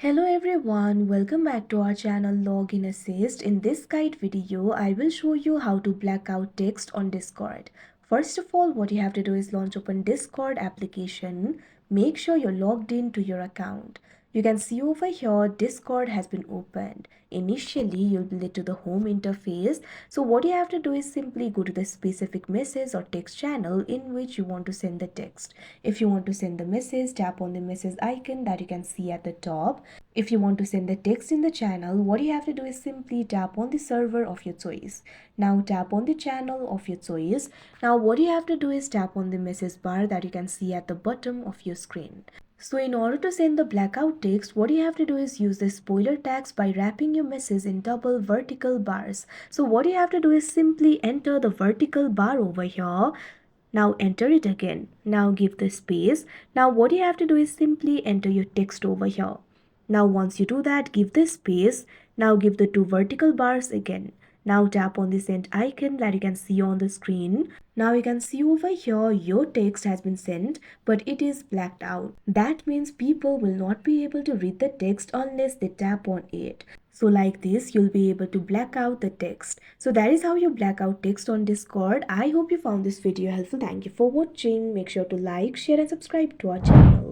Hello everyone, welcome back to our channel Login Assist. In this guide video, I will show you how to black out text on Discord. First of all, what you have to do is launch open Discord application. Make sure you're logged in to your account. You can see over here Discord has been opened. Initially, you'll be led to the home interface. So what you have to do is simply go to the specific message or text channel in which you want to send the text. If you want to send the message, tap on the message icon that you can see at the top. If you want to send the text in the channel, what you have to do is simply tap on the server of your choice. Now tap on the channel of your choice. Now what you have to do is tap on the message bar that you can see at the bottom of your screen. So in order to send the blackout text, what you have to do is use the spoiler tags by wrapping your message in double vertical bars. So what you have to do is simply enter the vertical bar over here. Now enter it again. Now give the space. Now what you have to do is simply enter your text over here. Now once you do that, give the space. Now give the two vertical bars again. Now tap on the send icon that you can see on the screen. Now you can see over here your text has been sent, but it is blacked out. That means people will not be able to read the text unless they tap on it. So like this, you'll be able to black out the text. So that is how you black out text on Discord. I hope you found this video helpful. Thank you for watching. Make sure to like, share and subscribe to our channel.